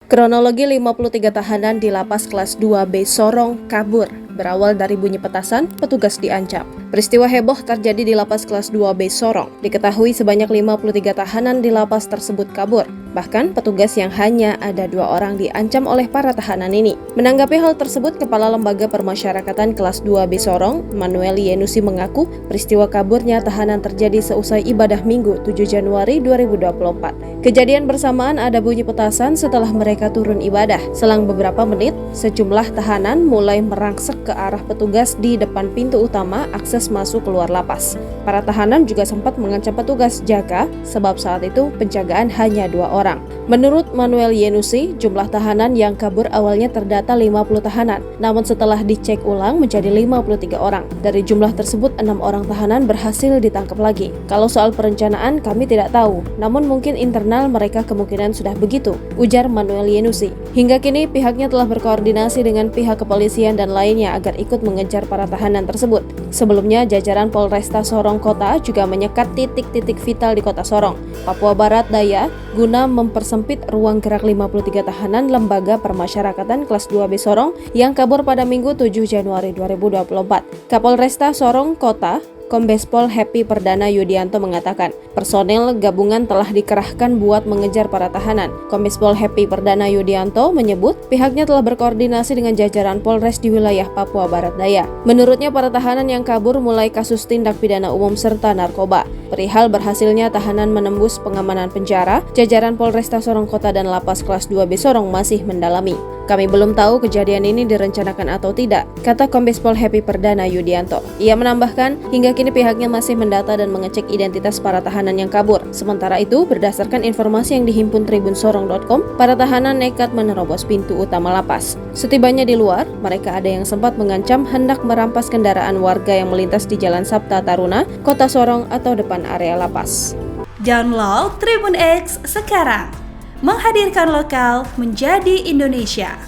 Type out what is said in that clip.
Kronologi 53 tahanan di Lapas Kelas 2B Sorong kabur. Berawal dari bunyi petasan, petugas diancam. Peristiwa heboh terjadi di Lapas Kelas 2B Sorong. Diketahui sebanyak 53 tahanan di lapas tersebut kabur. Bahkan petugas yang hanya ada 2 orang diancam oleh para tahanan ini. Menanggapi hal tersebut, Kepala Lembaga Permasyarakatan Kelas 2B Sorong, Manuel Yenusi mengaku peristiwa kaburnya tahanan terjadi seusai ibadah Minggu 7 Januari 2024. Kejadian bersamaan ada bunyi petasan setelah mereka turun ibadah. Selang beberapa menit, sejumlah tahanan mulai merangsek ke arah petugas di depan pintu utama akses masuk keluar lapas. Para tahanan juga sempat mengancam petugas jaga sebab saat itu penjagaan hanya 2 orang. Menurut Manuel Yenusi, jumlah tahanan yang kabur awalnya terdata 50 tahanan, namun setelah dicek ulang menjadi 53 orang. Dari jumlah tersebut, 6 orang tahanan berhasil ditangkap lagi. Kalau soal perencanaan, kami tidak tahu, namun mungkin internal mereka kemungkinan sudah begitu, ujar Manuel Yenusi. Hingga kini pihaknya telah berkoordinasi dengan pihak kepolisian dan lainnya agar ikut mengejar para tahanan tersebut. Sebelumnya, jajaran Polresta Sorong Kota juga menyekat titik-titik vital di Kota Sorong, Papua Barat Daya, guna mempersempit ruang gerak 53 tahanan Lembaga Permasyarakatan Kelas 2B Sorong yang kabur pada Minggu 7 Januari 2024. Kapolresta Sorong Kota, Kombes Pol Happy Perdana Yudianto mengatakan, personel gabungan telah dikerahkan buat mengejar para tahanan. Kombes Pol Happy Perdana Yudianto menyebut pihaknya telah berkoordinasi dengan jajaran Polres di wilayah Papua Barat Daya. Menurutnya, para tahanan yang kabur mulai kasus tindak pidana umum serta narkoba. Perihal berhasilnya tahanan menembus pengamanan penjara, jajaran Polresta Sorong Kota dan Lapas Kelas 2B Sorong masih mendalami. Kami belum tahu kejadian ini direncanakan atau tidak, kata Kombes Pol Happy Perdana Yudianto. Ia menambahkan, hingga kini pihaknya masih mendata dan mengecek identitas para tahanan yang kabur. Sementara itu, berdasarkan informasi yang dihimpun tribunsorong.com, para tahanan nekat menerobos pintu utama lapas. Setibanya di luar, mereka ada yang sempat mengancam hendak merampas kendaraan warga yang melintas di Jalan Sabta Taruna, Kota Sorong atau depan area lapas. Download Tribun X sekarang. Menghadirkan lokal menjadi Indonesia.